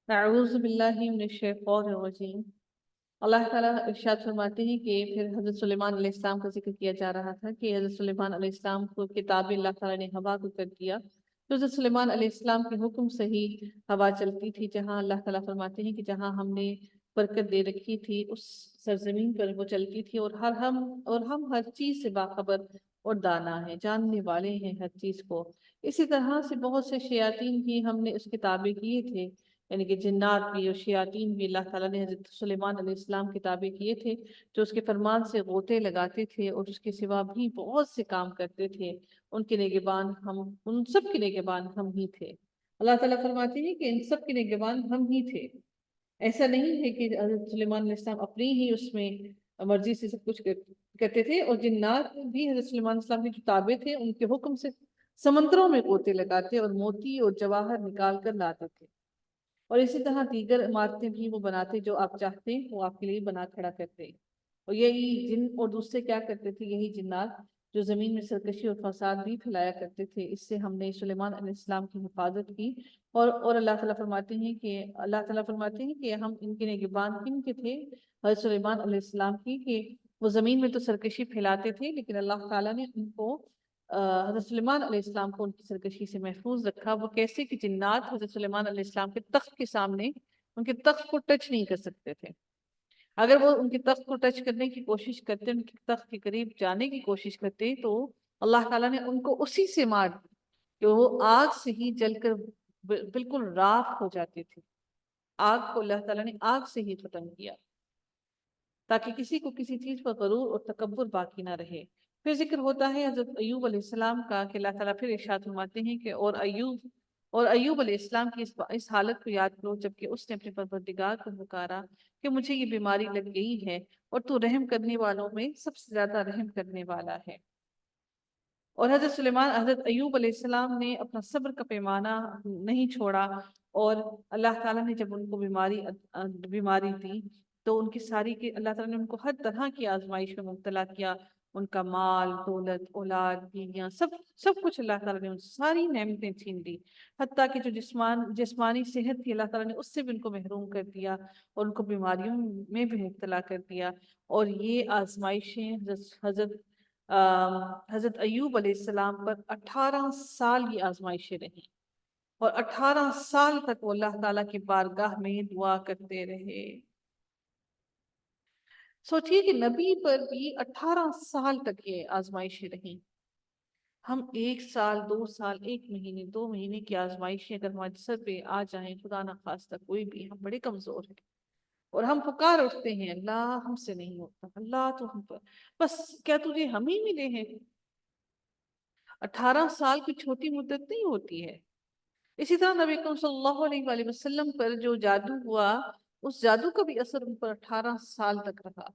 اعوذ باللہ من الشیطان الرجیم۔ اللہ تعالیٰ ارشاد فرماتے ہیں کہ پھر حضرت سلیمان علیہ السلام کا ذکر کیا جا رہا تھا کہ حضرت سلیمان علیہ السلام کو کتاب اللہ تعالیٰ نے ہوا کو کر دیا، تو حضرت سلیمان علیہ السلام کے حکم سے ہی ہوا چلتی تھی، جہاں اللہ تعالیٰ فرماتے ہیں کہ جہاں ہم نے برکت دے رکھی تھی اس سرزمین پر وہ چلتی تھی، اور ہم ہر چیز سے باخبر اور دانا ہیں، جاننے والے ہیں ہر چیز کو۔ اسی طرح سے بہت سے شیاطین بھی ہم نے اس کے تابع کیے تھے، یعنی کہ جنات بھی اور شیاطین بھی اللہ تعالیٰ نے حضرت سلیمان علیہ السلام کے تابع کیے تھے، جو اس کے فرمان سے غوطے لگاتے تھے اور اس کے سوا بھی بہت سے کام کرتے تھے۔ ان سب کے نگہبان ہم ہی تھے۔ اللہ تعالیٰ فرماتے ہیں کہ ان سب کے نگہبان ہم ہی تھے۔ ایسا نہیں ہے کہ حضرت سلیمان علیہ السلام اپنی ہی اس میں مرضی سے سب کچھ کرتے تھے، اور جنات بھی حضرت سلیمان علیہ السلام کے جو تابع تھے ان کے حکم سے سمندروں میں غوطے لگاتے اور موتی اور جواہر نکال کر لاتے تھے، اور اسی طرح دیگر عمارتیں بھی وہ بناتے جو آپ چاہتے ہیں وہ آپ کے لیے بنا کھڑا کرتے۔ اور یہی جن اور دوسرے کیا کرتے تھے، یہی جنات جو زمین میں سرکشی اور فساد بھی پھیلایا کرتے تھے، اس سے ہم نے سلیمان علیہ السلام کی حفاظت کی۔ اور اللہ تعالیٰ فرماتے ہیں کہ ہم ان کے نگہبان کن کے تھے، حضرت سلیمان علیہ السلام کی، کہ وہ زمین میں تو سرکشی پھیلاتے تھے، لیکن اللہ تعالیٰ نے ان کو حضرت سلیمان علیہ السلام کو ان کی سرکشی سے محفوظ رکھا۔ وہ کیسے کہ جنات حضرت سلیمان علیہ السلام کے تخت کے سامنے ان کے تخت کو ٹچ نہیں کر سکتے تھے۔ اگر وہ ان کے تخت کو ٹچ کرنے کی کوشش کرتے، ان کے تخت کے قریب جانے کی کوشش کرتے، تو اللہ تعالیٰ نے ان کو اسی سے مار دی کہ وہ آگ سے ہی جل کر بالکل راکھ ہو جاتے تھے۔ آگ کو اللہ تعالیٰ نے آگ سے ہی ختم کیا، تاکہ کسی کو کسی چیز پر غرور اور تکبر باقی نہ رہے۔ پھر ذکر ہوتا ہے حضرت ایوب علیہ السلام کا کہ اللہ تعالیٰ پھر ارشاد فرماتے ہیں کہ اور ایوب علیہ السلام کی اس حالت کو یاد کرو جبکہ اس نے اپنے پروردگار کو پکارا کہ مجھے یہ بیماری لگ گئی ہے، اور تو رحم کرنے والوں میں سب سے زیادہ رحم کرنے والا ہے۔ اور حضرت ایوب علیہ السلام نے اپنا صبر کا پیمانہ نہیں چھوڑا، اور اللہ تعالیٰ نے جب ان کو بیماری دی تو ان کی اللہ تعالیٰ نے ان کو ہر طرح کی آزمائش میں مبتلا کیا۔ ان کا مال، دولت، اولاد، بیویاں، سب کچھ اللہ تعالیٰ نے ان سے ساری نعمتیں چھین لی، حتیٰ کہ جو جسمانی صحت تھی اللہ تعالیٰ نے اس سے بھی ان کو محروم کر دیا، اور ان کو بیماریوں میں بھی مبتلا کر دیا۔ اور یہ آزمائشیں حضرت ایوب علیہ السلام پر 18 سال یہ آزمائشیں رہیں، اور 18 سال تک وہ اللہ تعالیٰ کی بارگاہ میں دعا کرتے رہے۔ سوچئے کہ نبی پر بھی 18 سال تک یہ آزمائشیں رہیں۔ ہم 1 سال، 2 سال، 1 مہینے، 2 مہینے کی آزمائشیں اگر ہمارے سر پہ آ جائیں، خدا نہ خواستہ کوئی بھی، ہم بڑے کمزور ہیں، اور ہم پکار اٹھتے ہیں اللہ ہم سے نہیں ہوتا، اللہ تو ہم پر، بس کیا تجھے ہم ہی ملے ہیں؟ 18 سال کی چھوٹی مدت نہیں ہوتی ہے۔ اسی طرح نبی اکرم صلی اللہ علیہ وآلہ وسلم پر جو جادو ہوا، اس جادو کا بھی اثر ان پر 18 سال تک رہا،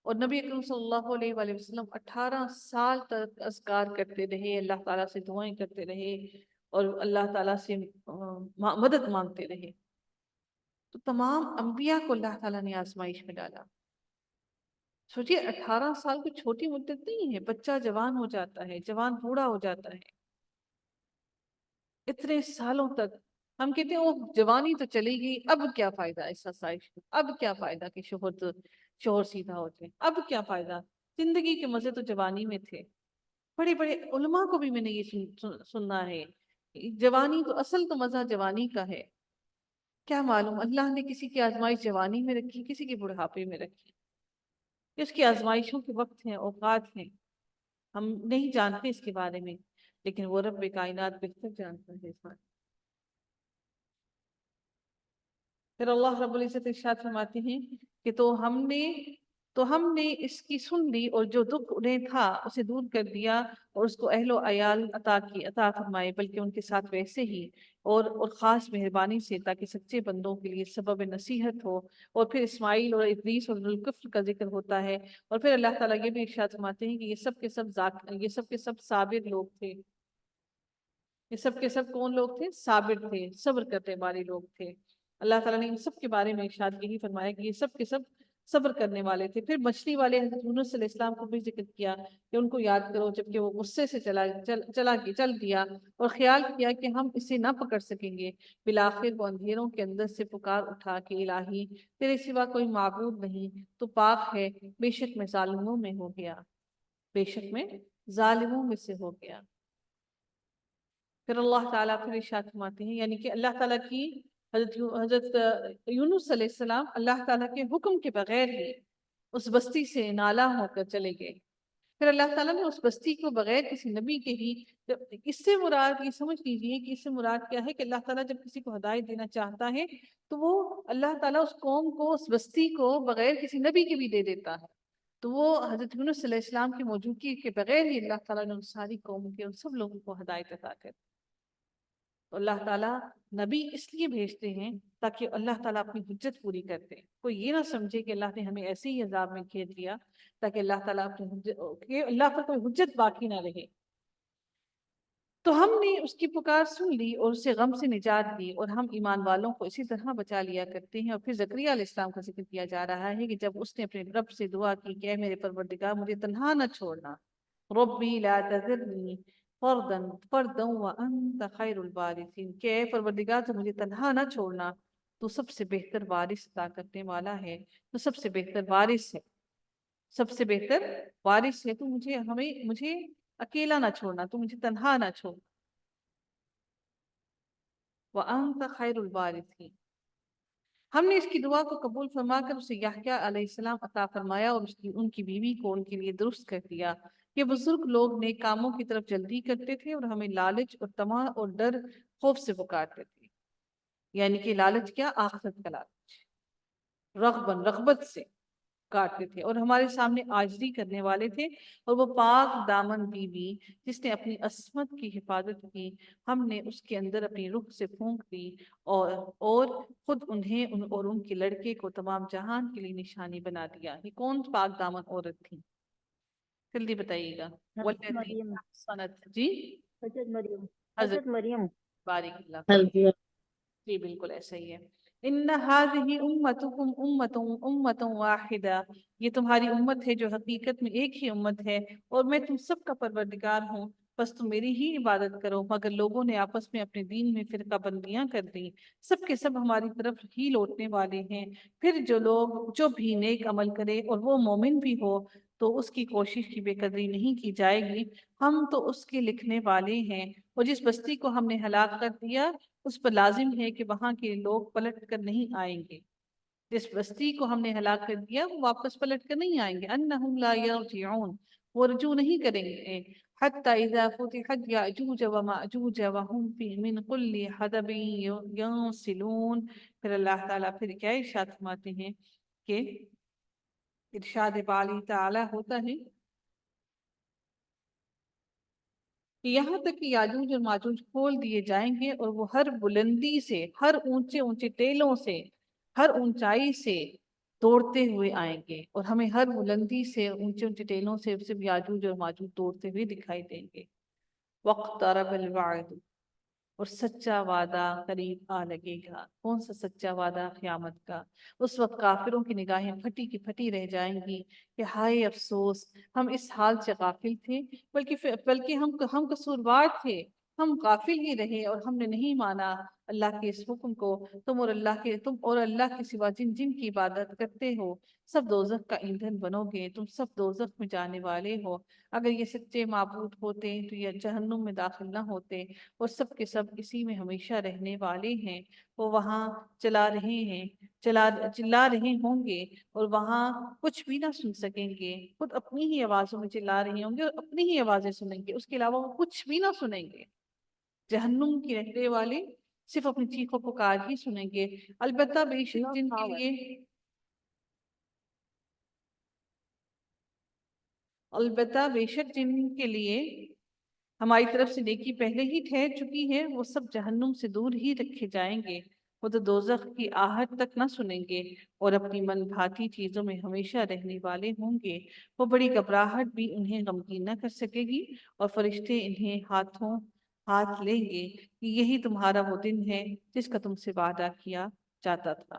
اور نبی اکرم صلی اللہ علیہ وآلہ وسلم 18 سال تک اذکار کرتے رہے، اللہ تعالیٰ سے دعائیں کرتے رہے، اور اللہ تعالیٰ سے مدد مانگتے رہے۔ تو تمام انبیاء کو اللہ تعالیٰ نے آزمائش میں ڈالا۔ سوچئے 18 سال کوئی چھوٹی مدت نہیں ہے، بچہ جوان ہو جاتا ہے، جوان بوڑھا ہو جاتا ہے۔ اتنے سالوں تک ہم کہتے ہیں وہ جوانی تو چلی گئی، اب کیا فائدہ اس آسائش کا، اب کیا فائدہ کہ شوہر سیدھا ہو جائے، اب کیا فائدہ، زندگی کے مزے تو جوانی میں تھے۔ بڑے بڑے علماء کو بھی میں نے یہ سننا ہے، جوانی تو اصل تو مزہ جوانی کا ہے۔ کیا معلوم اللہ نے کسی کی آزمائش جوانی میں رکھی، کسی کی بڑھاپے میں رکھی، اس کی آزمائشوں کے وقت ہیں، اوقات ہیں، ہم نہیں جانتے اس کے بارے میں، لیکن وہ رب کائنات بہتر جانتا ہے اس بارے۔ پھر اللہ رب العزت ارشاد فرماتے ہیں کہ تو ہم نے اس کی سن لی، اور جو دکھ انہیں تھا اسے دور کر دیا، اور اس کو اہل و عیال عطا فرمائے، بلکہ ان کے ساتھ ویسے ہی اور خاص مہربانی سے، تاکہ سچے بندوں کے لیے سبب نصیحت ہو۔ اور پھر اسماعیل اور ادریس اور ذوالکفل کا ذکر ہوتا ہے، اور پھر اللہ تعالیٰ یہ بھی ارشاد فرماتے ہیں کہ یہ سب کے سب صابر لوگ تھے۔ یہ سب کے سب کون لوگ تھے؟ صابر تھے، صبر کرنے والے لوگ تھے۔ اللہ تعالیٰ نے ان سب کے بارے میں ارشاد یہی فرمایا کہ یہ سب کے سب صبر کرنے والے تھے۔ پھر مچھلی والے حضرت یونس علیہ السلام کو بھی ذکر کیا کہ ان کو یاد کرو جبکہ وہ غصے سے چل دیا اور خیال کیا کہ ہم اسے نہ پکڑ سکیں گے۔ بالآخر وہ اندھیروں کے اندر سے پکار اٹھا کہ الہی تیرے سوا کوئی معبود نہیں، تو پاک ہے، بے شک میں ظالموں میں ہو گیا، بے شک میں ظالموں میں سے ہو گیا۔ پھر اللہ تعالیٰ پھر ارشاد فرماتے ہیں، یعنی کہ اللہ تعالیٰ کی حضرت یونس علیہ السلام اللہ تعالیٰ کے حکم کے بغیر ہی اس بستی سے نالا ہو کر چلے گئے۔ پھر اللہ تعالیٰ نے اس بستی کو بغیر کسی نبی کے ہی، اس سے مراد یہ سمجھ لیجیے کہ اس سے مراد کیا ہے کہ اللہ تعالیٰ جب کسی کو ہدایت دینا چاہتا ہے تو وہ اللہ تعالیٰ اس قوم کو، اس بستی کو بغیر کسی نبی کے بھی دے دیتا ہے۔ تو وہ حضرت یونس علیہ السلام کی موجودگی کے بغیر ہی اللہ تعالیٰ نے ان ساری قوم کے، ان سب لوگوں کو ہدایت عطا کر۔ تو اللہ تعالیٰ نبی اس لیے بھیجتے ہیں تاکہ اللہ تعالیٰ اپنی حجت پوری کرتے، کوئی یہ نہ سمجھے کہ اللہ نے ہمیں ایسے ہی عذاب میں گھیر دیا تاکہ اللہ تعالیٰ کہ اللہ پر کوئی حجت باقی نہ رہے۔ تو ہم نے اس کی پکار سن لی اور اسے غم سے نجات دی، اور ہم ایمان والوں کو اسی طرح بچا لیا کرتے ہیں۔ اور پھر زکریا علیہ السلام کا ذکر کیا جا رہا ہے کہ جب اس نے اپنے رب سے دعا کی کہ اے میرے پروردگار مجھے تنہا نہ چھوڑنا، ربی لا تذرنی فردا وانت خیر الوارثین، کہ اے پروردگار تو مجھے تنہا نہ چھوڑنا، تو سب سے بہتر وارث عطا کرنے والا ہے، تو سب سے بہتر وارث ہے، سب سے بہتر وارث ہے، تو مجھے اکیلا نہ چھوڑنا، تو مجھے تنہا نہ چھوڑ۔ وَأَنْتَ خَيْرُ الْوَارِثِينَ، ہم نے اس کی دعا کو قبول فرما کر اسے یحییٰ علیہ السلام عطا فرمایا اور ان کی بیوی کو ان کے لیے درست کر دیا۔ یہ بزرگ لوگ نیک کاموں کی طرف جلدی کرتے تھے اور ہمیں لالچ اور طمع اور ڈر خوف سے پکارتے تھے، یعنی کہ لالچ کیا؟ آخرت کا لالچ، رغبت سے کاٹتے تھے، اور ہمارے سامنے عاجزی کرنے والے تھے۔ اور وہ پاک دامن بیوی جس نے اپنی عصمت کی حفاظت کی، ہم نے اس کے اندر اپنی روح سے پھونک دی اور خود انہیں اور ان کے لڑکے کو تمام جہان کے لیے نشانی بنا دیا۔ یہ کون پاک دامن عورت تھی؟ جلدی بتائیے گا۔ حضرت مریم، جی حضرت مریم، حضرت حضرت مریم۔ بارک اللہ، جی بالکل ایسا ہی ہے۔ ان هذه امتکم امۃ واحدہ، یہ تمہاری امت ہے جو حقیقت میں ایک ہی امت ہے، اور میں تم سب کا پروردگار ہوں، بس تم میری ہی عبادت کرو۔ مگر لوگوں نے آپس میں اپنے دین میں فرقہ بندیاں کر دیں، سب کے سب ہماری طرف ہی لوٹنے والے ہیں۔ پھر جو بھی نیک عمل کرے اور وہ مومن بھی ہو تو اس کی کوشش کی بے قدری نہیں کی جائے گی، ہم تو اس کے لکھنے والے ہیں۔ اور جس بستی کو ہم نے ہلاک کر دیا اس پر لازم ہے کہ وہاں کے لوگ پلٹ کر نہیں آئیں گے۔ جس بستی کو ہم نے ہلاک کر دیا وہ واپس پلٹ کر نہیں آئیں گے۔ انہم لا یرجعون، وہ رجوع نہیں کریں گے۔ حتی اذا فتحت یاجوج وماجوج وهم فی من کل حدب ینسلون، پھر اللہ تعالیٰ پھر کیا ارشاد فرماتے ہیں کہ ارشاد باری تعالیٰ ہوتا ہے کہ یہاں تک کہ یاجوج اور ماجوج کھول دیے جائیں گے، اور وہ ہر بلندی سے، ہر اونچے اونچے ٹیلوں سے، ہر اونچائی سے توڑتے ہوئے آئیں گے، اور ہمیں ہر بلندی سے، اونچے اونچے ٹیلوں سے صرف یاجوج اور ماجوج توڑتے ہوئے دکھائی دیں گے۔ وَاقْتَرَبَ الْوَعْدُ، اور سچا وعدہ قریب آ لگے گا۔ کون سا سچا وعدہ؟ قیامت کا۔ اس وقت کافروں کی نگاہیں پھٹی کی پھٹی رہ جائیں گی کہ ہائے افسوس، ہم اس حال سے غافل تھے، بلکہ ہم قصوروار تھے، ہم غافل ہی رہے اور ہم نے نہیں مانا اللہ کے اس حکم کو۔ تم اور اللہ کے سوا جن جن کی عبادت کرتے ہو سب دوزخ کا ایندھن بنو گے، تم سب دوزخ میں جانے والے ہو۔ اگر یہ سچے معبود ہوتے تو یہ جہنم میں داخل نہ ہوتے، اور سب کے سب اسی میں ہمیشہ رہنے والے ہیں۔ وہ وہاں چلا رہے ہوں گے اور وہاں کچھ بھی نہ سن سکیں گے، خود اپنی ہی آوازوں میں چلا رہے ہوں گے اور اپنی ہی آوازیں سنیں گے، اس کے علاوہ وہ کچھ بھی نہ سنیں گے۔ جہنم کی رہنے والے صرف اپنی چیخ و پکار ہی سنیں گے۔ البتہ بے شک جن کے لیے ہماری طرف سے نیکی پہلے ہی ٹھہر چکی ہے، وہ سب جہنم سے دور ہی رکھے جائیں گے، وہ تو دوزخ کی آہٹ تک نہ سنیں گے، اور اپنی من بھاتی چیزوں میں ہمیشہ رہنے والے ہوں گے۔ وہ بڑی گھبراہٹ بھی انہیں غمگین نہ کر سکے گی، اور فرشتے انہیں ہاتھ لیں گے کہ یہی تمہارا وہ دن ہے جس کا تم سے وعدہ کیا جاتا تھا۔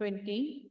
22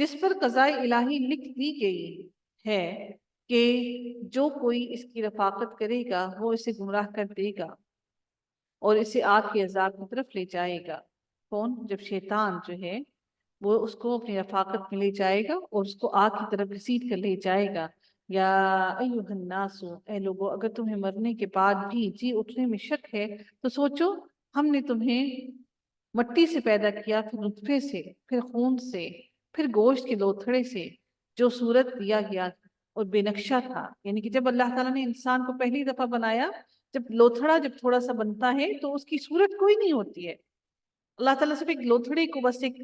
جس پر قضائے الہی لکھ دی گئی ہے کہ جو کوئی اس کی رفاقت کرے گا وہ اسے گمراہ کر دے گا اور اسے آگ کے عذاب کی طرف لے جائے گا۔ کون؟ جب شیطان جو ہے وہ اس کو اپنی رفاقت میں لے جائے گا اور اس کو آگ کی طرف گھسیٹ کر لے جائے گا۔ یا ایھا الناس، اے لوگو، اگر تمہیں مرنے کے بعد بھی جی اٹھنے میں شک ہے تو سوچو، ہم نے تمہیں مٹی سے پیدا کیا، پھر نطفے سے، پھر خون سے، پھر گوشت کے لوتھڑے سے، جو صورت دیا گیا اور بے نقشہ تھا۔ یعنی کہ جب اللہ تعالیٰ نے انسان کو پہلی دفعہ بنایا، جب لوتھڑا جب تھوڑا سا بنتا ہے تو اس کی صورت کوئی نہیں ہوتی ہے۔ اللہ تعالیٰ صرف ایک لوتھڑے کو بس ایک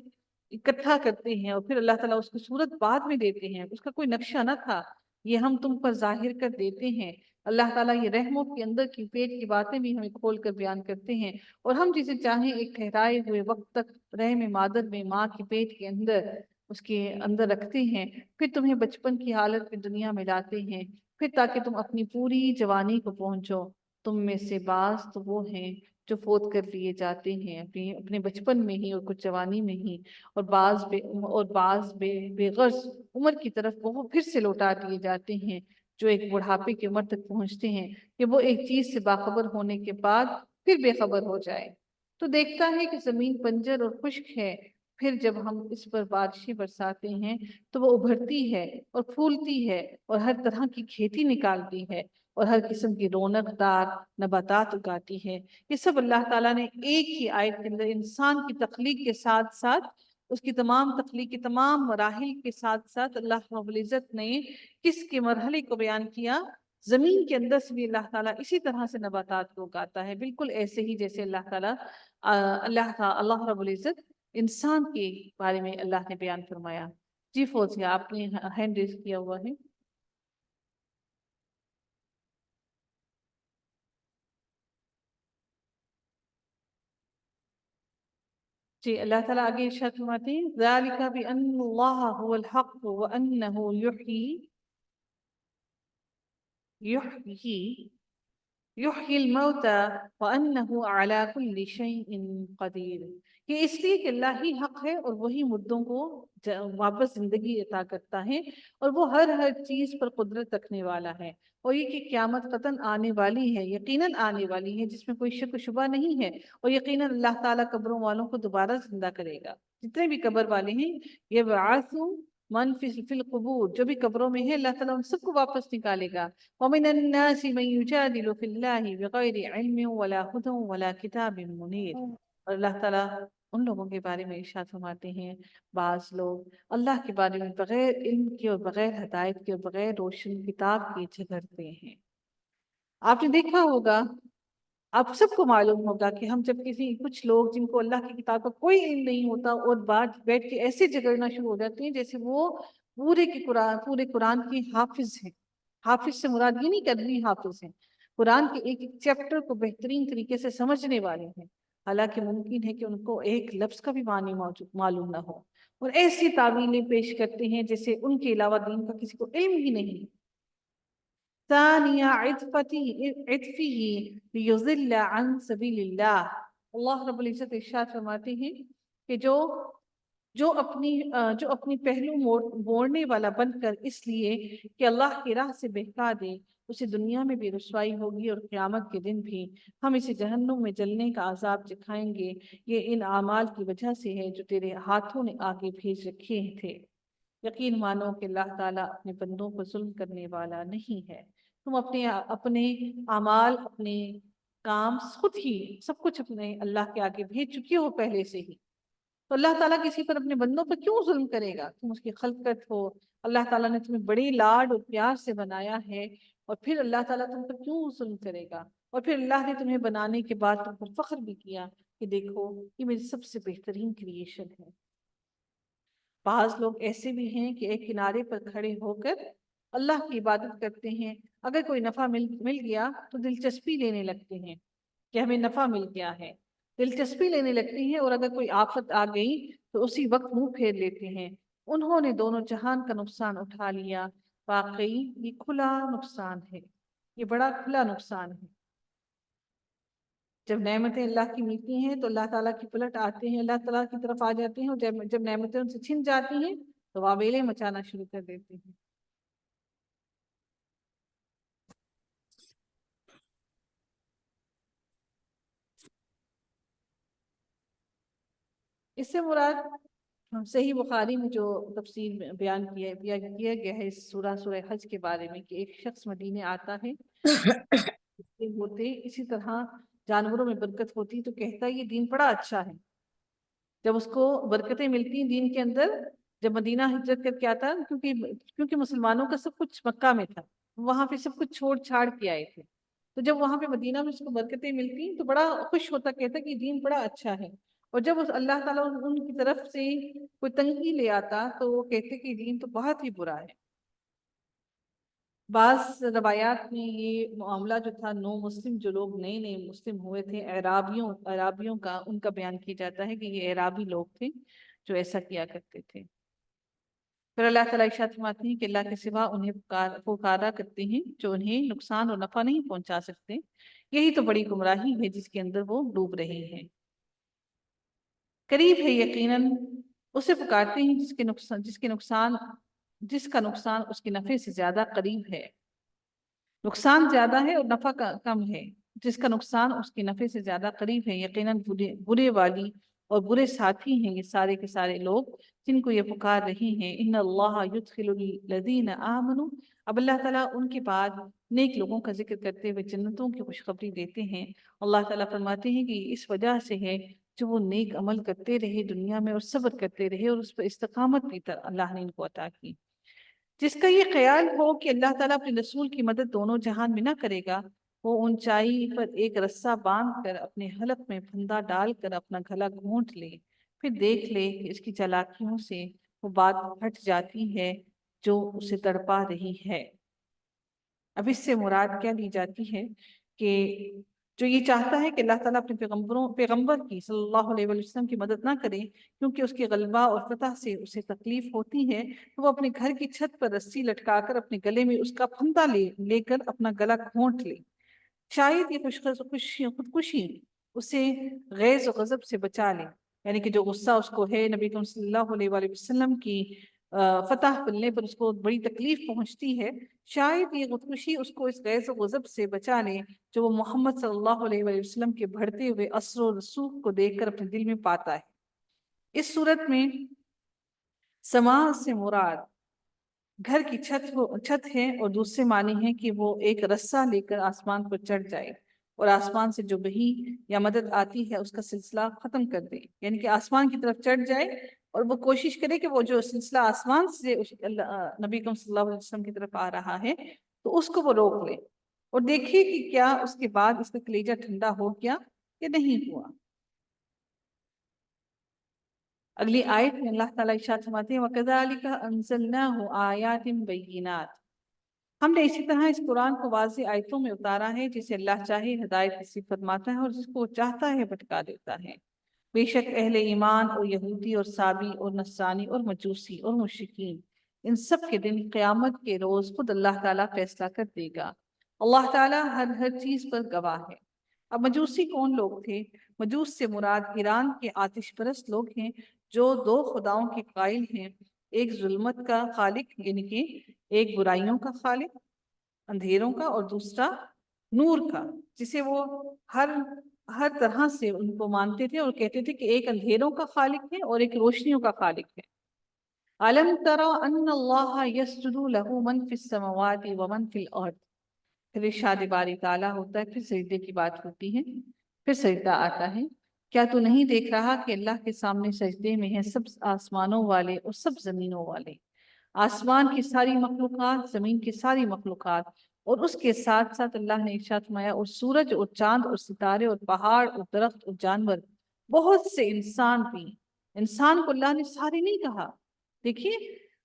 اکٹھا کرتے ہیں اور پھر اللہ تعالیٰ اس کی صورت بعد میں دیتے ہیں، اس کا کوئی نقشہ نہ تھا۔ یہ ہم تم پر ظاہر کر دیتے ہیں۔ اللہ تعالیٰ یہ رحموں کے اندر کی پیٹ کی باتیں بھی ہمیں کھول کر بیان کرتے ہیں، اور ہم جسے چاہیں ایک ٹھہرائے ہوئے وقت تک رحم مادر میں، ماں کے پیٹ کے اندر، اس کے اندر رکھتے ہیں، پھر تمہیں بچپن کی حالت میں دنیا میں لاتے ہیں، پھر تاکہ تم اپنی پوری جوانی کو پہنچو۔ تم میں سے بعض تو وہ ہیں جو فوت کر لیے جاتے ہیں اپنے بچپن میں ہی اور کچھ جوانی میں ہی، اور بعض بے غرض عمر کی طرف وہ پھر سے لوٹا دیے جاتے ہیں، جو ایک بڑھاپے کی عمر تک پہنچتے ہیں کہ وہ ایک چیز سے باخبر ہونے کے بعد پھر بے خبر ہو جائے۔ تو دیکھتا ہے کہ زمین بنجر اور خشک ہے، پھر جب ہم اس پر بارشیں برساتے ہیں تو وہ ابھرتی ہے اور پھولتی ہے اور ہر طرح کی کھیتی نکالتی ہے اور ہر قسم کی رونق دار نباتات اگاتی ہے۔ یہ سب اللہ تعالیٰ نے ایک ہی آیت کے اندر انسان کی تخلیق کے ساتھ ساتھ، اس کی تمام تخلیق کے تمام مراحل کے ساتھ ساتھ اللہ رب العزت نے کس کے مرحلے کو بیان کیا؟ زمین کے اندر سے بھی اللہ تعالیٰ اسی طرح سے نباتات کو اگاتا ہے، بالکل ایسے ہی جیسے اللہ رب العزت انسان کے بارے میں اللہ نے بیان فرمایا۔ جی فوزیہ، آپ نے ہینڈ ریز کیا ہوا ہے۔ جی، اللہ تعالیٰ آگے ارشاد فرماتے ہیں ذَلِكَ بِأَنَّ اللَّهَ هُوَ الْحَقُّ وَأَنَّهُ يحيي الموتى وأنه على كل شيء قدیر۔ یہ اس لیے کہ اللہ ہی حق ہے اور وہی مردوں کو واپس زندگی عطا کرتا ہے، اور وہ ہر چیز پر قدرت رکھنے والا ہے، اور یہ کہ قیامت قطعاً آنے والی ہے، یقیناً آنے والی ہے، جس میں کوئی شک و شبہ نہیں ہے، اور یقیناً اللہ تعالیٰ قبروں والوں کو دوبارہ زندہ کرے گا۔ جتنے بھی قبر والے ہیں، یہ بعثوا من فی القبور، جو بھی قبروں میں ہے، اللہ تعالیٰ ان سب کو واپس نکالے گا۔ وَمِنَ النَّاسِ مَن يُجَادِلُ فِي اللَّهِ بِغَيْرِ عِلْمٍ وَلَا هُدًى وَلَا كِتَابٍ مُنِيرٍ۔ اور اللہ تعالیٰ ان لوگوں کے بارے میں ارشاد فرماتے ہیں، بعض لوگ اللہ کے بارے میں بغیر علم کے اور بغیر ہدایت کے اور بغیر روشن کتاب کے جھگڑتے ہیں۔ آپ نے دیکھا ہوگا، آپ سب کو معلوم ہوگا کہ ہم جب کچھ لوگ جن کو اللہ کی کتاب کا کوئی علم نہیں ہوتا اور بات بیٹھ کے ایسے جھگڑنا شروع ہو جاتے ہیں جیسے وہ پورے قرآن کے حافظ ہیں۔ حافظ سے مراد یہ نہیں کہ ادبی حافظ ہیں، قرآن کے ایک ایک چیپٹر کو بہترین طریقے سے سمجھنے والے ہیں، حالانکہ ممکن ہے کہ ان کو ایک لفظ کا بھی معنی معلوم نہ ہو، اور ایسی تعویلیں پیش کرتے ہیں جیسے ان کے علاوہ دین کا کسی کو علم ہی نہیں۔ ثانیہ عطفہ لیضل عن سبیل اللہ، اللہ رب العزت ارشاد فرماتے ہیں کہ جو اپنی پہلو موڑنے والا بن کر اس لیے کہ اللہ کی راہ سے بہکا دے، اسے دنیا میں بھی رسوائی ہوگی اور قیامت کے دن بھی ہم اسے جہنم میں جلنے کا عذاب چکھائیں گے۔ یہ ان اعمال کی وجہ سے ہے جو تیرے ہاتھوں نے آگے بھیج رکھے تھے۔ یقین مانو کہ اللہ تعالیٰ اپنے بندوں کو ظلم کرنے والا نہیں ہے۔ تم اپنے اعمال، اپنے کام خود ہی سب کچھ اپنے اللہ کے آگے بھیج چکی ہو پہلے سے ہی، تو اللہ تعالیٰ کسی پر اپنے بندوں پر کیوں ظلم کرے گا؟ تم اس کی خلقت ہو، اللہ تعالیٰ نے تمہیں بڑی لاڈ اور پیار سے بنایا ہے، اور پھر اللہ تعالیٰ تم پر کیوں ظلم کرے گا؟ اور پھر اللہ نے تمہیں بنانے کے بعد تم پر فخر بھی کیا کہ دیکھو یہ میری سب سے بہترین کریشن ہے۔ بعض لوگ ایسے بھی ہیں کہ ایک کنارے پر کھڑے ہو کر اللہ کی عبادت کرتے ہیں، اگر کوئی نفع مل گیا تو دلچسپی لینے لگتے ہیں کہ ہمیں نفع مل گیا ہے، دلچسپی لینے لگتے ہیں، اور اگر کوئی آفت آ گئی تو اسی وقت منہ پھیر لیتے ہیں۔ انہوں نے دونوں جہان کا نقصان اٹھا لیا، واقعی یہ کھلا نقصان ہے، یہ بڑا کھلا نقصان ہے۔ جب نعمتیں اللہ کی ملتی ہیں تو اللہ تعالیٰ کی پلٹ آتے ہیں، اللہ تعالیٰ کی طرف آ جاتے ہیں، اور جب نعمتیں ان سے چھن جاتی ہیں تو واویلیں مچانا شروع کر دیتے ہیں۔ اس سے مراد صحیح بخاری میں جو تفصیل بیان کیا گیا ہے اس سورہ حج کے بارے میں، کہ ایک شخص مدینے آتا ہے ہوتے اسی طرح جانوروں میں برکت ہوتی تو کہتا ہے یہ دین بڑا اچھا ہے۔ جب اس کو برکتیں ملتی ہیں دین کے اندر، جب مدینہ ہجرت کر کے آتا، کیونکہ مسلمانوں کا سب کچھ مکہ میں تھا، وہاں پہ سب کچھ چھوڑ چھاڑ کے آئے تھے، تو جب وہاں پہ مدینہ میں اس کو برکتیں ملتی تو بڑا خوش ہوتا، کہتا کہ دین بڑا اچھا ہے۔ اور جب اللہ تعالیٰ ان کی طرف سے کوئی تنگی لے آتا تو وہ کہتے کہ دین تو بہت ہی برا ہے۔ بعض روایات میں یہ معاملہ جو تھا نو مسلم جو لوگ نئے نئے مسلم ہوئے تھے عرابیوں کا، ان کا بیان کیا جاتا ہے کہ یہ عرابی لوگ تھے جو ایسا کیا کرتے تھے۔ پھر اللہ تعالیٰ ارشاد فرماتے ہیں کہ اللہ کے سوا انہیں پکارا کرتے ہیں جو انہیں نقصان اور نفع نہیں پہنچا سکتے، یہی تو بڑی گمراہی ہے جس کے اندر وہ ڈوب رہے ہیں۔ قریب ہے یقیناً اسے پکارتے ہیں جس کا نقصان اس کے نفع سے زیادہ قریب ہے۔ نقصان زیادہ ہے اور نفع کم ہے، جس کا نقصان اس کے نفع سے زیادہ قریب ہے۔ یقیناً برے والی اور برے ساتھی ہیں یہ سارے کے سارے لوگ جن کو یہ پکار رہی ہیں۔ ان اللہ یدخل الذین آمنوا، اب اللہ تعالیٰ ان کے بعد نیک لوگوں کا ذکر کرتے ہوئے جنتوں کی خوشخبری دیتے ہیں۔ اللہ تعالیٰ فرماتے ہیں کہ اس وجہ سے ہے جو وہ نیک عمل کرتے رہے دنیا میں اور صبر کرتے رہے اور اس پر استقامت بھی اللہ نے ان کو عطا کی۔ جس کا یہ خیال ہو کہ اللہ تعالیٰ اپنے رسول کی مدد دونوں جہان میں نہ کرے گا، وہ اونچائی پر ایک رسہ باندھ کر اپنے حلق میں پھندا ڈال کر اپنا گلا گھونٹ لے، پھر دیکھ لے کہ اس کی چالاکیوں سے وہ بات ہٹ جاتی ہے جو اسے تڑپا رہی ہے۔ اب اس سے مراد کیا لی جاتی ہے کہ جو یہ چاہتا ہے کہ اللہ تعالیٰ اپنے پیغمبر کی صلی اللہ علیہ وسلم کی مدد نہ کرے کیونکہ اس کے غلبہ اور فتح سے اسے تکلیف ہوتی ہے، تو وہ اپنے گھر کی چھت پر رسی لٹکا کر اپنے گلے میں اس کا پھندا لے کر اپنا گلا گھونٹ لے۔ شاید یہ خودکشی اسے غیظ و غضب سے بچا لے، یعنی کہ جو غصہ اس کو ہے نبی کریم صلی اللہ علیہ وآلہ وسلم کی فتح ملنے پر اس کو بڑی تکلیف پہنچتی ہے، شاید یہ خودکشی اس کو اس غیظ و غضب سے بچا لے جو وہ محمد صلی اللہ علیہ وآلہ وسلم کے بڑھتے ہوئے اثر و رسوخ کو دیکھ کر اپنے دل میں پاتا ہے۔ اس صورت میں سما سے مراد گھر کی چھت ہے، اور دوسرے معنی ہے کہ وہ ایک رسہ لے کر آسمان پر چڑھ جائے اور آسمان سے جو بہی یا مدد آتی ہے اس کا سلسلہ ختم کر دے، یعنی کہ آسمان کی طرف چڑھ جائے اور وہ کوشش کرے کہ وہ جو سلسلہ آسمان سے نبی کریم صلی اللہ علیہ وسلم کی طرف آ رہا ہے تو اس کو وہ روک لے اور دیکھیے کہ کیا اس کے بعد اس کا کلیجہ ٹھنڈا ہو گیا یا نہیں ہوا۔ اگلی آیت میں اللہ تعالیٰ ارشاد فرماتے ہیں وَكَذَلِكَ أَنزَلْنَاهُ آيَاتٍ بَيِّنَاتٍ، ہم نے اسی طرح اس قرآن کو واضح آیتوں میں اتارا ہے، جسے اللہ چاہے ہدایت نصیب فرماتا ہے اور جس کو چاہتا ہے بھٹکا دیتا ہے۔ بے شک اہل ایمان اور یہودی اور صابی اور نصرانی اور مجوسی اور مشرکین، ان سب کے دن قیامت کے روز خود اللہ تعالیٰ فیصلہ کر دے گا۔ اللہ تعالیٰ ہر چیز پر گواہ ہے۔ اب مجوسی کون لوگ تھے؟ مجوس سے مراد ایران کے آتش پرست لوگ ہیں جو دو خداؤں کے قائل ہیں، ایک ظلمت کا خالق یعنی کہ ایک برائیوں کا خالق اندھیروں کا، اور دوسرا نور کا، جسے وہ ہر طرح سے ان کو مانتے تھے اور کہتے تھے کہ ایک اندھیروں کا خالق ہے اور ایک روشنیوں کا خالق ہے۔ أَلَمْ تَرَ أَنَّ اللَّهَ يَسْجُدُ لَهُ مَنْ فِي السَّمَوَاتِ وَمَنْ فِي الْأَرْضِ، پھر ارشاد باری تعالیٰ ہوتا ہے، پھر سجدے کی بات ہوتی ہے، پھر سجدہ آتا ہے۔ کیا تو نہیں دیکھ رہا کہ اللہ کے سامنے سجدے میں ہیں سب آسمانوں والے اور سب زمینوں والے، آسمان کی ساری مخلوقات، زمین کی ساری مخلوقات، اور اس کے ساتھ ساتھ اللہ نے ارشاد فرمایا اور سورج اور چاند اور ستارے اور پہاڑ اور درخت اور جانور، بہت سے انسان بھی۔ انسان کو اللہ نے سارے نہیں کہا، دیکھیے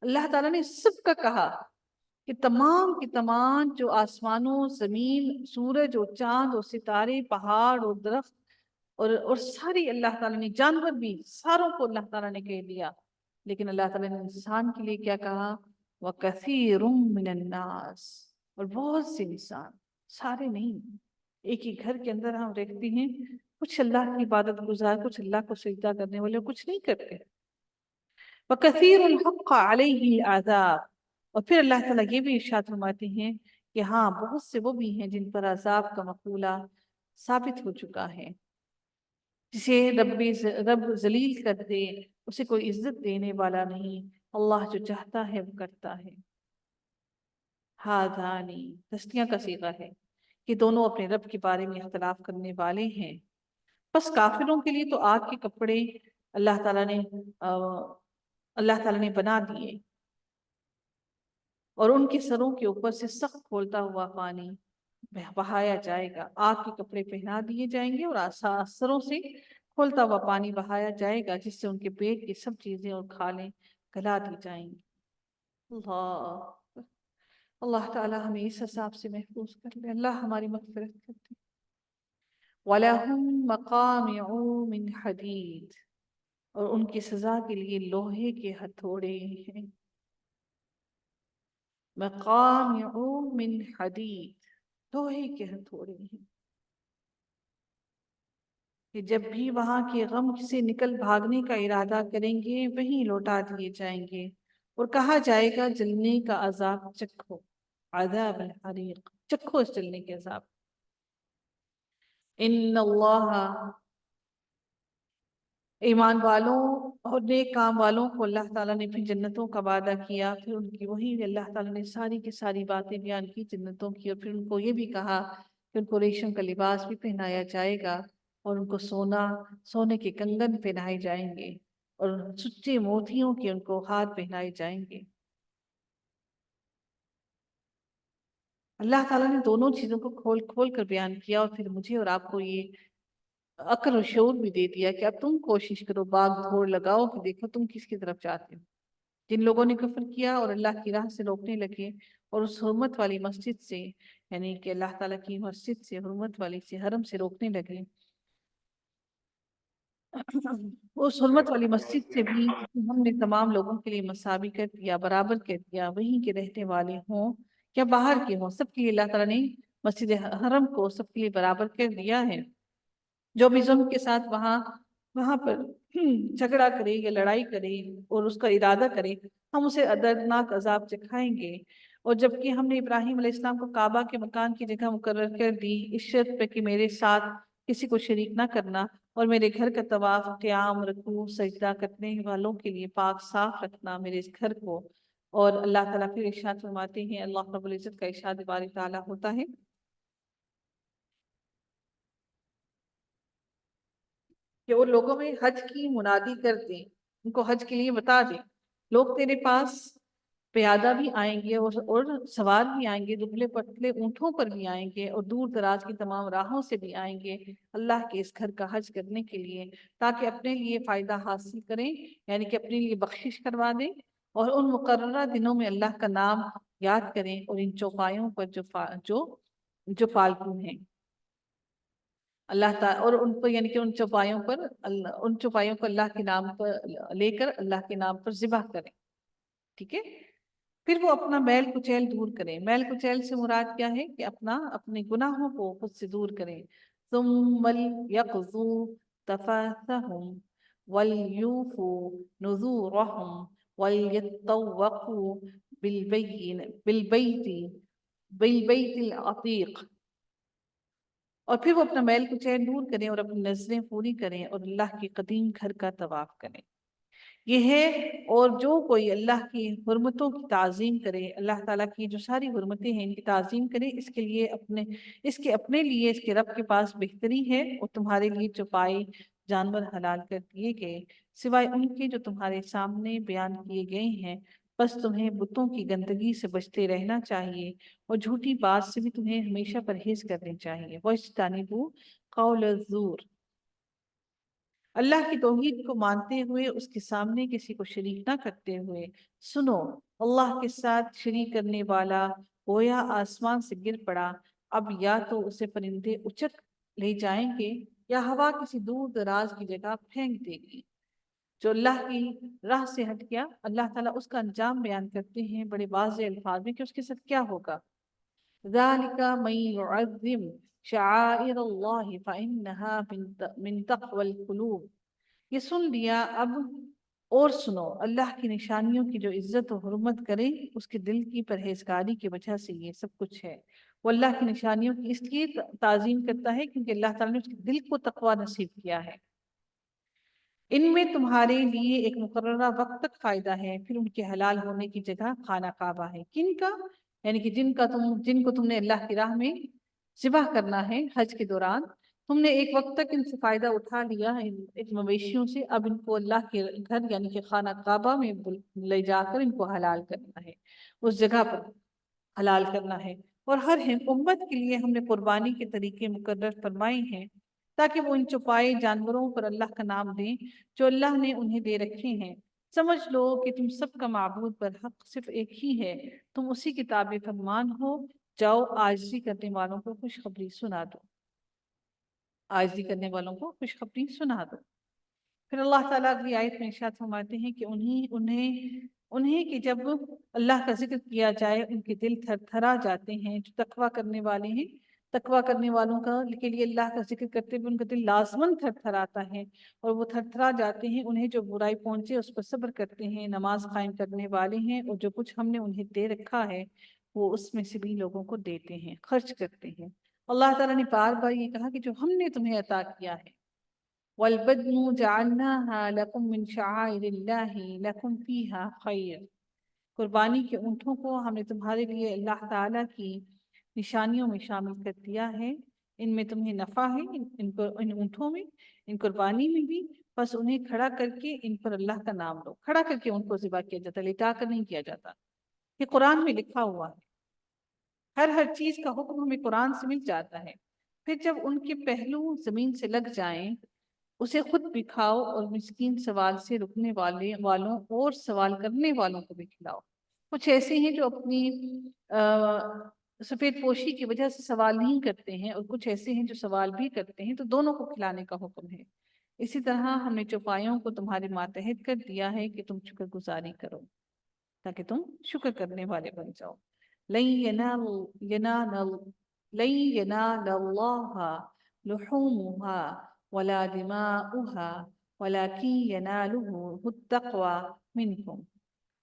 اللہ تعالیٰ نے سب کا کہا کہ تمام کی تمام جو آسمانوں، زمین، سورج اور چاند اور ستارے، پہاڑ اور درخت اور ساری اللہ تعالیٰ نے جانور بھی، ساروں کو اللہ تعالیٰ نے کہہ دیا، لیکن اللہ تعالیٰ نے انسان کے لیے کیا کہا؟ وَكَثِيرٌ مِّنَ النَّاسِ، اور بہت سے انسان، سارے نہیں۔ ایک ہی گھر کے اندر ہم رہتے ہیں، کچھ اللہ کی عبادت گزار، کچھ اللہ کو سجدہ کرنے والے، کچھ نہیں کرتے۔ وَكَثِيرٌ حَقَّ عَلَيْهِ الْعَذَابُ، اور پھر اللہ تعالیٰ یہ بھی ارشاد فرماتے ہیں کہ ہاں بہت سے وہ بھی ہیں جن پر عذاب کا مقولہ ثابت ہو چکا ہے، جسے رب ذلیل کر دے، اسے کوئی عزت دینے والا نہیں، اللہ جو چاہتا ہے وہ کرتا ہے۔ ہادانی تسنیہ کا صیغہ ہے کہ دونوں اپنے رب کے بارے میں اختلاف کرنے والے ہیں۔ بس کافروں کے لیے تو آگ کے کپڑے اللہ تعالیٰ نے بنا دیے، اور ان کے سروں کے اوپر سے سخت کھولتا ہوا پانی بہایا جائے گا۔ آگ کے کپڑے پہنا دیے جائیں گے اور سروں سے کھولتا ہوا پانی بہایا جائے گا، جس سے ان کے پیٹ کی سب چیزیں اور کھالیں گلا دی جائیں گی۔ اللہ تعالیٰ ہمیں اس حساب سے محفوظ کر لے، اللہ ہماری مغفرت کر دے۔ وَلَهُم مَّقَامِعُ مِنْ حَدِيدٍ، اور ان کی سزا کے لیے لوہے کے ہتھوڑے ہیں۔ مقامع من حدید، لوہے کے ہتھوڑے ہیں کہ جب بھی وہاں کے غم سے نکل بھاگنے کا ارادہ کریں گے وہیں لوٹا دیے جائیں گے، اور کہا جائے گا جلنے کا عذاب چکھو، عذاب الحریق، چکھو اس جلنے کے عذاب۔ ان اللہ، ایمان والوں اور نیک کام والوں کو اللہ تعالیٰ نے پھر جنتوں کا وعدہ کیا، پھر ان کی وہی اللہ تعالیٰ نے ساری کی ساری باتیں بیان کی جنتوں کی، اور پھر ان کو یہ بھی کہا کہ ان کو ریشم کا لباس بھی پہنایا جائے گا، اور ان کو سونے کے کنگن پہنائے جائیں گے، اور سچے موتیوں کے ان کو ہار پہنائے جائیں گے۔ اللہ تعالیٰ نے دونوں چیزوں کو کھول کھول کر بیان کیا، اور پھر مجھے اور آپ کو یہ عقل و شعور بھی دے دیا کہ اب تم کوشش کرو، باغ دھوڑ لگاؤ کہ دیکھو تم کس کی طرف چاہتے ہو۔ جن لوگوں نے کفر کیا اور اللہ کی راہ سے روکنے لگے، اور اس حرمت والی مسجد سے، یعنی کہ اللہ تعالیٰ کی مسجد سے، حرمت والی سے، حرم سے روکنے لگے، اس حرمت والی مسجد سے بھی ہم نے تمام لوگوں کے لیے مساوی کر دیا، برابر کر دیا، وہیں کے رہنے والے ہوں یا باہر کے ہوں، سب کے لیے اللہ تعالیٰ نے مسجد حرم کو سب کے لیے برابر کر دیا ہے۔ جو بھی ظلم کے ساتھ وہاں پر جھگڑا کرے یا لڑائی کرے اور اس کا ارادہ کرے، ہم اسے دردناک عذاب چکھائیں گے۔ اور جبکہ ہم نے ابراہیم علیہ السلام کو کعبہ کے مکان کی جگہ مقرر کر دی، اس شرط پہ کہ میرے ساتھ کسی کو شریک نہ کرنا، اور میرے گھر کا طواف، قیام، رکوع، سجدہ کرنے والوں کے لیے پاک صاف رکھنا میرے اس گھر کو۔ اور اللہ تعالیٰ پھر ارشاد فرماتے ہیں، اللہ رب العزت کا ارشاد باری تعالیٰ ہوتا ہے کہ وہ لوگوں میں حج کی منادی کر دیں، ان کو حج کے لیے بتا دیں، لوگ تیرے پاس پیادہ بھی آئیں گے اور سوار بھی آئیں گے، دبلے پتلے اونٹوں پر بھی آئیں گے، اور دور دراز کی تمام راہوں سے بھی آئیں گے اللہ کے اس گھر کا حج کرنے کے لیے، تاکہ اپنے لیے فائدہ حاصل کریں، یعنی کہ اپنے لیے بخشش کروا دیں، اور ان مقررہ دنوں میں اللہ کا نام یاد کریں، اور ان چوپایوں پر جو پالتو ہیں اللہ تعالیٰ، اور ان پر یعنی کہ ان چوپایوں کو اللہ کے نام پر لے کر اللہ کے نام پر ذبح کریں، ٹھیک ہے۔ پھر وہ اپنا میل کچیل دور کریں۔ میل کچیل سے مراد کیا ہے کہ اپنے گناہوں کو خود سے دور کریں۔ ثم ليقضوا تفاثهم وليوفوا نذورهم وليطوفوا بالبيت العتيق، اور پھر وہ اپنا میل کچیل دور کریں اور اپنی نظریں پوری کریں اور اللہ کے قدیم گھر کا طواف کریں۔ یہ ہے، اور جو کوئی اللہ کی حرمتوں کی تعظیم کرے، اللہ تعالیٰ کی جو ساری حرمتیں ہیں ان کی تعظیم کرے، اس کے اپنے لیے اس کے رب کے پاس بہتری ہے، اور تمہارے لیے چوپائے جانور حلال کر دیے گئے سوائے ان کے جو تمہارے سامنے بیان کیے گئے ہیں۔ بس تمہیں بتوں کی گندگی سے بچتے رہنا چاہیے، اور جھوٹی بات سے بھی تمہیں ہمیشہ پرہیز کرنی چاہیے۔ وَاجْتَنِبُوا قَوْلَ الزُّورِ، اللہ کی توحید کو مانتے ہوئے، اس کے سامنے کسی کو شریک نہ کرتے ہوئے۔ سنو، اللہ کے ساتھ شریک کرنے والا گویا آسمان سے گر پڑا، اب یا تو اسے پرندے اچک لے جائیں گے یا ہوا کسی دور دراز کی جگہ پھینک دے گی۔ جو اللہ کی راہ سے ہٹ گیا، اللہ تعالیٰ اس کا انجام بیان کرتے ہیں بڑے واضح الفاظ میں کہ اس کے ساتھ کیا ہوگا۔ ذَلِكَ مَن يُعَظِّمْ شَعَائِرَ اللَّهِ فَإِنَّهَا مِن تَقْوَى الْقُلُوبِ، یہ سن لیا اب اور سنو، اللہ کی نشانیوں کی جو عزت و حرمت کرے اس کے دل کی پرہیزگاری کی وجہ سے یہ سب کچھ ہے۔ وہ اللہ کی نشانیوں کی اس لیے تعظیم کرتا ہے کیونکہ اللہ تعالیٰ نے اس کے دل کو تقوی نصیب کیا ہے۔ ان میں تمہارے لیے ایک مقررہ وقت تک فائدہ ہے، پھر ان کے حلال ہونے کی جگہ خانہ کعبہ ہے۔ کن کا؟ یعنی کہ جن کو تم نے اللہ کی راہ میں ذبح کرنا ہے حج کے دوران، تم نے ایک وقت تک ان سے فائدہ اٹھا لیا ان مویشیوں سے، اب ان کو اللہ کے گھر یعنی کہ خانہ کعبہ میں لے جا کر ان کو حلال کرنا ہے، اس جگہ پر حلال کرنا ہے۔ اور ہر امت کے لیے ہم نے قربانی کے طریقے مقرر فرمائے ہیں تاکہ وہ ان چوپائے جانوروں پر اللہ کا نام دیں جو اللہ نے انہیں دے رکھے ہیں۔ سمجھ لو کہ تم سب کا معبود برحق صرف ایک ہی ہے، تم اسی کی تابع فرمان ہو۔ جاؤ عاجزی کرنے والوں کو خوشخبری سنا دو، عاجزی کرنے والوں کو خوشخبری سنا دو۔ پھر اللہ تعالیٰ اگلی آیت میں ارشاد فرماتے ہیں کہ انہیں کہ جب اللہ کا ذکر کیا جائے ان کے دل تھر تھرا جاتے ہیں۔ جو تقوی کرنے والے ہیں، تقوی کرنے والوں کے لیے اللہ کا ذکر کرتے ہوئے ان کا دل لازماً تھر تھراتا ہے اور وہ تھر تھرا جاتے ہیں۔ انہیں جو برائی پہنچے اس پر صبر کرتے ہیں، نماز قائم کرنے والے ہیں، اور جو کچھ ہم نے انہیں دے رکھا ہے وہ اس میں سے بھی لوگوں کو دیتے ہیں، خرچ کرتے ہیں۔ اللہ تعالیٰ نے بار بار یہ کہا کہ جو ہم نے تمہیں عطا کیا ہے، وَالْبَدْنُ جَعَلْنَاهَا لَكُمْ مِنْ شَعَائِرِ اللَّهِ لَكُمْ فِيهَا خَيْرٌ۔ قربانی کے اونٹوں کو ہم نے تمہارے لیے اللہ تعالیٰ کی نشانیوں میں شامل کر دیا ہے، ان میں تمہیں نفع ہے، ان اونٹوں میں، ان قربانی میں بھی۔ بس انہیں کھڑا کر کے ان پر اللہ کا نام لو، کھڑا کر کے ان کو ذبح کیا جاتا، لٹا کر نہیں کیا جاتا۔ یہ قرآن میں لکھا ہوا ہے، ہر چیز کا حکم ہمیں قرآن سے مل جاتا ہے۔ پھر جب ان کے پہلو زمین سے لگ جائیں اسے خود بھی کھاؤ اور مسکین سوال سے رکنے والوں اور سوال کرنے والوں کو بھی کھلاؤ۔ کچھ ایسے ہیں جو اپنی سفید پوشی کی وجہ سے سوال نہیں کرتے ہیں، اور کچھ ایسے ہیں جو سوال بھی کرتے ہیں، تو دونوں کو کھلانے کا حکم ہے۔ اسی طرح ہم نے چوپایوں کو تمہارے ماتحت کر دیا ہے کہ تم شکر گزاری کرو تاکہ تم شکر کرنے والے بن جاؤ۔ لن ينال الله لحومها ولا دماؤها ولكن يناله التقوى منكم۔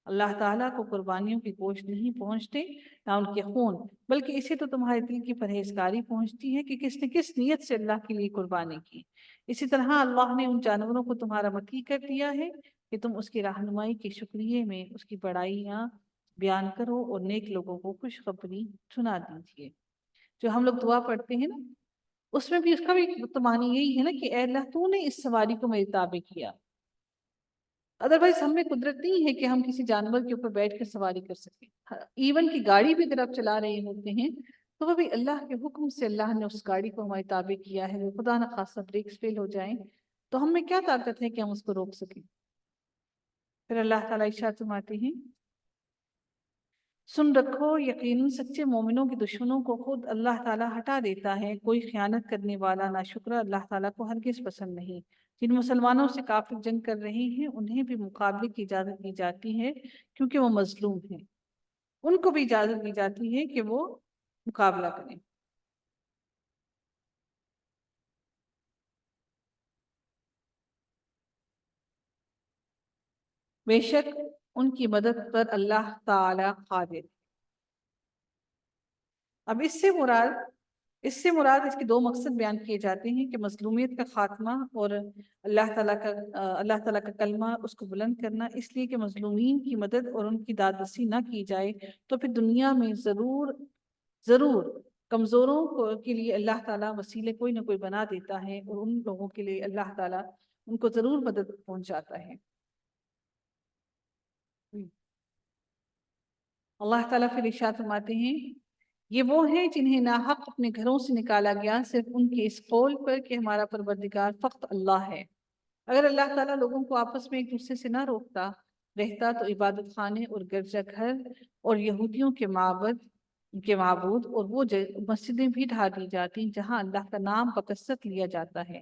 اللہ تعالیٰ کو قربانیوں کی گوشت نہیں پہنچتے نہ ان کے خون، بلکہ اسے تو تمہارے دل کی پرہیزگاری پہنچتی ہے کہ کس نے کس نیت سے اللہ کے لیے قربانی کی۔ اسی طرح اللہ نے ان جانوروں کو تمہارا مطیع کر دیا ہے کہ تم اس کی رہنمائی کے شکریہ میں اس کی بڑائیاں بیان کرو اور نیک لوگوں کو خوشخبری سنا دیجیے۔ جو ہم لوگ دعا پڑھتے ہیں نا، اس میں بھی اس کا بھی تو معنی یہی ہے نا کہ اے اللہ تو نے اس سواری کو میرے تابع کیا۔ ادروائز ہم میں قدرت نہیں ہے کہ ہم کسی جانور کے اوپر بیٹھ کر سواری کر سکیں۔ ایون کی گاڑی بھی اگر آپ چلا رہے ہوتے ہیں تو وہ بھی اللہ کے حکم سے اللہ نے اس گاڑی کو ہمارے تابع کیا ہے۔ خدا نہ خاصہ بریکس فیل ہو جائیں تو ہم میں کیا طاقت ہے کہ ہم اس کو روک سکیں۔ پھر اللہ تعالیٰ ارشاد فرماتے ہیں، سن رکھو یقیناً سچے مومنوں کے دشمنوں کو خود اللہ تعالیٰ ہٹا دیتا ہے۔ کوئی خیانت کرنے والا ناشکرہ اللہ تعالیٰ کو ہرگز پسند نہیں۔ جن مسلمانوں سے کافر جنگ کر رہے ہیں انہیں بھی مقابلے کی اجازت دی جاتی ہے کیونکہ وہ مظلوم ہیں، ان کو بھی اجازت دی جاتی ہے کہ وہ مقابلہ کریں۔ بے شک ان کی مدد پر اللہ تعالیٰ قادر۔ اب اس سے مراد اس کے دو مقصد بیان کیے جاتے ہیں کہ مظلومیت کا خاتمہ اور اللہ تعالیٰ کا کلمہ اس کو بلند کرنا، اس لیے کہ مظلومین کی مدد اور ان کی دادرسی نہ کی جائے تو پھر دنیا میں ضرور کمزوروں کے لیے اللہ تعالیٰ وسیلے کوئی نہ کوئی بنا دیتا ہے، اور ان لوگوں کے لیے اللہ تعالیٰ ان کو ضرور مدد پہنچاتا ہے۔ اللہ تعالیٰ پھر ارشاد فرماتے ہیں، یہ وہ ہیں جنہیں ناحق اپنے گھروں سے نکالا گیا صرف ان کے اس قول پر کہ ہمارا پروردگار فقط اللہ ہے۔ اگر اللہ تعالیٰ لوگوں کو آپس میں ایک دوسرے سے نہ روکتا رہتا تو عبادت خانے اور گرجا گھر اور یہودیوں کے معبود اور وہ مسجدیں بھی ڈھا دی جاتی جہاں اللہ کا نام بکثرت لیا جاتا ہے۔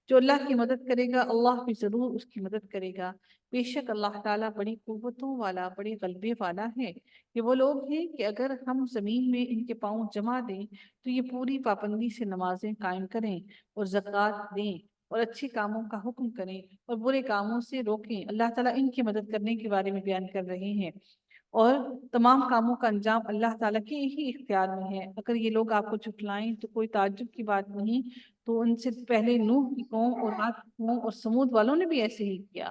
جو اللہ کی مدد کرے گا اللہ بھی ضرور اس کی مدد کرے گا۔ بے شک اللہ تعالیٰ بڑی قوتوں والا، بڑے غلبے والا ہے۔ یہ وہ لوگ ہیں کہ اگر ہم زمین میں ان کے پاؤں جما دیں تو یہ پوری پابندی سے نمازیں قائم کریں اور زکوٰۃ دیں اور اچھے کاموں کا حکم کریں اور برے کاموں سے روکیں۔ اللہ تعالیٰ ان کی مدد کرنے کے بارے میں بیان کر رہے ہیں، اور تمام کاموں کا انجام اللہ تعالیٰ کے ہی اختیار میں ہے۔ اگر یہ لوگ آپ کو جھٹلائیں تو کوئی تعجب کی بات نہیں، تو ان سے پہلے نوح کی قوم اور عاد کی قوم اور سمود والوں نے بھی ایسے ہی کیا،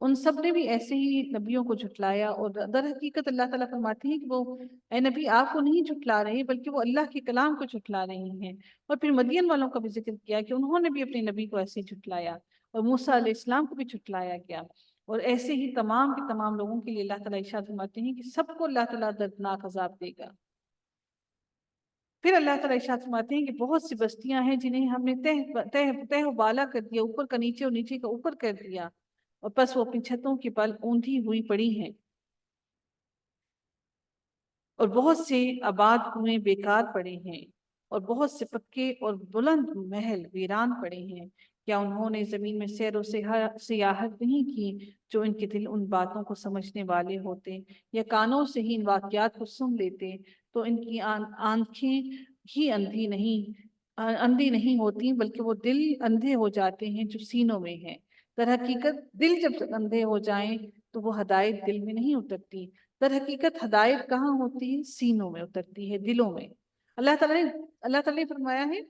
ان سب نے بھی ایسے ہی نبیوں کو جھٹلایا۔ اور در حقیقت اللہ تعالیٰ فرماتے ہیں کہ وہ اے نبی آپ کو نہیں جھٹلا رہے بلکہ وہ اللہ کے کلام کو جھٹلا رہے ہیں۔ اور پھر مدین والوں کا بھی ذکر کیا کہ انہوں نے بھی اپنے نبی کو ایسے ہی جھٹلایا، اور موسیٰ علیہ السلام کو بھی جھٹلایا گیا، اور ایسے ہی تمام کے تمام لوگوں کے لیے اللہ تعالیٰ ارشاد فرماتے ہیں کہ سب کو اللہ تعالیٰ دردناک عذاب دے گا۔ پھر اللہ تعالیٰ ارشاد فرماتے ہیں کہ بہت سی بستیاں ہیں جنہیں ہم نے تہ و بالا کر دیا، اوپر کا نیچے اور نیچے کا اوپر کر دیا، اور پس وہ اپنی چھتوں کے بل اونھی ہوئی پڑی ہیں، اور بہت سے آباد کنویں بیکار پڑے ہیں، اور بہت سے پکے اور بلند محل ویران پڑے ہیں۔ کیا انہوں نے زمین میں سیر و سیاحت نہیں کی جو ان کے دل ان باتوں کو سمجھنے والے ہوتے، یا کانوں سے ہی ان واقعات کو سن لیتے، تو ان کی آنکھیں ہی اندھی نہیں ہوتی بلکہ وہ دل اندھے ہو جاتے ہیں جو سینوں میں ہیں۔ در حقیقت دل جب اندھے ہو جائیں تو وہ ہدایت دل میں نہیں اترتی، در حقیقت ہدایت کہاں ہوتی ہے؟ سینوں میں اترتی ہے، دلوں میں۔ اللہ تعالیٰ نے فرمایا ہے